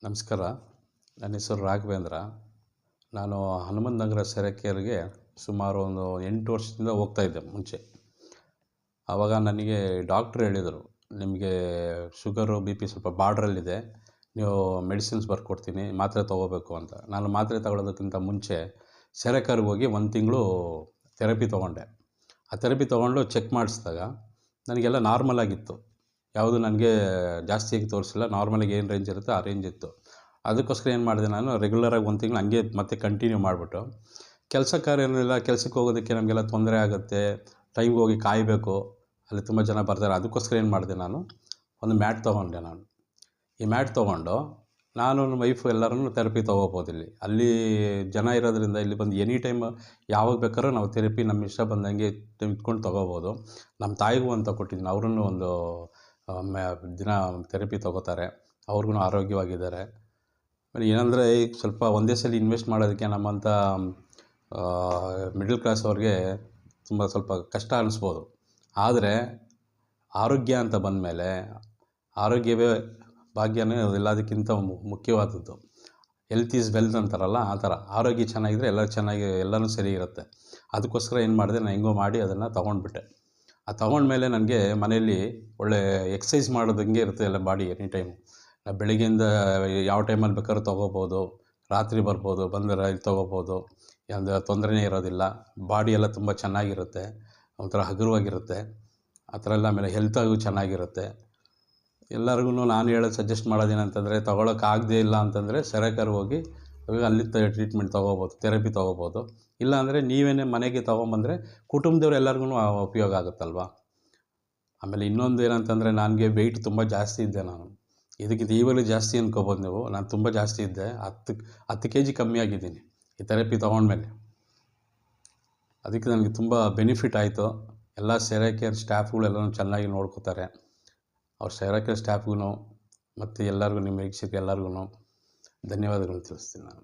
ನಮಸ್ಕಾರ. ನನ್ನ ಹೆಸರು ರಾಘವೇಂದ್ರ. ನಾನು ಹನುಮಂತ ನಗರ ಸೆರೆ ಸುಮಾರು ಒಂದು 8 ವರ್ಷದಿಂದ ಹೋಗ್ತಾಯಿದ್ದೆ ಮುಂಚೆ. ಆವಾಗ ನನಗೆ ಡಾಕ್ಟ್ರು ಹೇಳಿದರು, ನಿಮಗೆ ಶುಗರು ಬಿ ಪಿ ಸ್ವಲ್ಪ ಬಾರ್ಡ್ರಲ್ಲಿದೆ, ನೀವು ಮೆಡಿಸಿನ್ಸ್ ಬರ್ಕೊಡ್ತೀನಿ, ಮಾತ್ರೆ ತೊಗೋಬೇಕು ಅಂತ. ನಾನು ಮಾತ್ರೆ ತಗೊಳ್ಳೋದಕ್ಕಿಂತ ಮುಂಚೆ ಸೆರೆಕರ್ಗೆ ಹೋಗಿ 1 ತಿಂಗಳು ಥೆರಪಿ ತೊಗೊಂಡೆ. ಆ ಥೆರಪಿ ತೊಗೊಂಡು ಚೆಕ್ ಮಾಡಿಸಿದಾಗ ನನಗೆಲ್ಲ ನಾರ್ಮಲ್ ಆಗಿತ್ತು. ಯಾವುದು ನನಗೆ ಜಾಸ್ತಿಯಾಗಿ ತೋರಿಸಿಲ್ಲ, ನಾರ್ಮಲಾಗಿ ಏನು ರೇಂಜ್ ಇರುತ್ತೆ ಆ ರೇಂಜ್ ಇತ್ತು. ಅದಕ್ಕೋಸ್ಕರ ಏನು ಮಾಡಿದೆ, ನಾನು ರೆಗ್ಯುಲರಾಗಿ 1 ತಿಂಗಳು ಹಂಗೆ ಮತ್ತೆ ಕಂಟಿನ್ಯೂ ಮಾಡಿಬಿಟ್ಟು, ಕೆಲಸ ಕಾರ್ಯ ಏನಿಲ್ಲ, ಕೆಲಸಕ್ಕೆ ಹೋಗೋದಕ್ಕೆ ನಮಗೆಲ್ಲ ತೊಂದರೆ ಆಗುತ್ತೆ, ಟೈಮ್ಗೆ ಹೋಗಿ ಕಾಯಬೇಕು, ಅಲ್ಲಿ ತುಂಬ ಜನ ಬರ್ತಾರೆ. ಅದಕ್ಕೋಸ್ಕರ ಏನು ಮಾಡಿದೆ, ನಾನು ಒಂದು ಮ್ಯಾಟ್ ತೊಗೊಂಡೆ. ಈ ಮ್ಯಾಟ್ ತೊಗೊಂಡು ನಾನು ನನ್ನ ವೈಫು ಎಲ್ಲರೂ ಥೆರಪಿ ತೊಗೋಬೋದು. ಅಲ್ಲಿ ಜನ ಇರೋದ್ರಿಂದ ಇಲ್ಲಿ ಬಂದು ಎನಿ ಟೈಮ್ ಯಾವಾಗ ಬೇಕಾದ್ರೂ ನಾವು ಥೆರಪಿ ನಮ್ಮ ಇಷ್ಟ ಬಂದಂಗೆ ಇಟ್ಕೊಂಡು ತೊಗೋಬೋದು. ನಮ್ಮ ತಾಯಿಗೂ ಅಂತ ಕೊಟ್ಟಿದ್ದೀನಿ, ಅವ್ರೂ ಒಂದು ದಿನ ಥೆರಪಿ ತೊಗೋತಾರೆ, ಅವ್ರಿಗೂ ಆರೋಗ್ಯವಾಗಿದ್ದಾರೆ. ಏನಂದರೆ ಈಗ ಸ್ವಲ್ಪ ಒಂದೇ ಸಲ ಇನ್ವೆಸ್ಟ್ ಮಾಡೋದಕ್ಕೆ ನಮ್ಮಂಥ ಮಿಡಲ್ ಕ್ಲಾಸ್ ಅವ್ರಿಗೆ ಸ್ವಲ್ಪ ಕಷ್ಟ ಅನ್ನಿಸ್ಬೋದು. ಆದರೆ ಆರೋಗ್ಯ ಅಂತ ಬಂದಮೇಲೆ ಆರೋಗ್ಯವೇ ಭಾಗ್ಯನೇ ಎಲ್ಲದಕ್ಕಿಂತ ಮುಖ್ಯವಾದದ್ದು. ಹೆಲ್ತ್ ಈಸ್ ವೆಲ್ತ್ ಅಂತಾರಲ್ಲ, ಆ ಥರ ಆರೋಗ್ಯ ಚೆನ್ನಾಗಿದ್ದರೆ ಎಲ್ಲನೂ ಸರಿ ಇರುತ್ತೆ. ಅದಕ್ಕೋಸ್ಕರ ಏನು ಮಾಡಿದೆ, ನಾನು ಹೆಂಗೋ ಮಾಡಿ ಅದನ್ನು ತೊಗೊಂಡ್ಬಿಟ್ಟೆ. ತೊಗೊಂಡ್ಮೇಲೆ ನನಗೆ ಮನೆಯಲ್ಲಿ ಒಳ್ಳೆ ಎಕ್ಸಸೈಸ್ ಮಾಡೋದಂಗೆ ಇರುತ್ತೆ ಎಲ್ಲ ಬಾಡಿ ಎನಿ ಟೈಮು. ಬೆಳಗ್ಗೆಯಿಂದ ಯಾವ ಟೈಮಲ್ಲಿ ಬೇಕಾದ್ರೂ ತೊಗೋಬೋದು, ರಾತ್ರಿ ಬರ್ಬೋದು, ಬಂದರೆ ಇಲ್ಲಿ ತೊಗೋಬೋದು, ಒಂದು ತೊಂದರೆನೇ ಇರೋದಿಲ್ಲ. ಬಾಡಿ ಎಲ್ಲ ತುಂಬ ಚೆನ್ನಾಗಿರುತ್ತೆ, ಒಂಥರ ಹಗುರವಾಗಿರುತ್ತೆ. ಆ ಥರ ಎಲ್ಲ. ಆಮೇಲೆ ಹೆಲ್ತಾಗೂ ಚೆನ್ನಾಗಿರುತ್ತೆ. ಎಲ್ಲರಿಗೂ ನಾನು ಹೇಳೋದು ಸಜೆಸ್ಟ್ ಮಾಡೋದೇನಂತಂದರೆ, ತೊಗೊಳಕ್ಕಾಗದೇ ಇಲ್ಲ ಅಂತಂದರೆ ಸೆರೆಕರ್ಗೆ ಹೋಗಿ ಅಲ್ಲಿ ಟ್ರೀಟ್ಮೆಂಟ್ ತೊಗೋಬೋದು, ಥೆರಪಿ ತೊಗೋಬೋದು. ಇಲ್ಲಾಂದರೆ ನೀವೇ ಮನೆಗೆ ತೊಗೊಂಬಂದರೆ ಕುಟುಂಬದವ್ರು ಎಲ್ಲರಿಗೂ ಉಪಯೋಗ ಆಗುತ್ತಲ್ವ. ಆಮೇಲೆ ಇನ್ನೊಂದು ಏನಂತಂದರೆ, ನನಗೆ ವೆಯ್ಟ್ ತುಂಬ ಜಾಸ್ತಿ ಇದ್ದೆ ನಾನು. ಇದಕ್ಕಿಂತ ಈವಾಗಲೇ ಜಾಸ್ತಿ ಅಂದ್ಕೋಬೋದು ನೀವು. ನಾನು ತುಂಬ ಜಾಸ್ತಿ ಇದ್ದೆ, 10 kg ಕಮ್ಮಿ ಆಗಿದ್ದೀನಿ ಈ ಥೆರಪಿ ತೊಗೊಂಡ್ಮೇಲೆ. ಅದಕ್ಕೆ ನನಗೆ ತುಂಬ ಬೆನಿಫಿಟ್ ಆಯಿತು. ಎಲ್ಲ ಸೆರೆ ಕೇರ್ ಸ್ಟಾಫ್ಗಳು ಎಲ್ಲನೂ ಚೆನ್ನಾಗಿ ನೋಡ್ಕೋತಾರೆ. ಅವ್ರ ಸೆರೆ ಕೇರ್ ಸ್ಟಾಫ್ಗೂ ಮತ್ತು ಎಲ್ಲರಿಗೂ, ನಿಮ್ಮ ವೀಕ್ಷಕರಿಗೆ ಎಲ್ಲರಿಗೂ ಧನ್ಯವಾದಗಳು ತಿಳಿಸ್ತೀನಿ ನಾನು.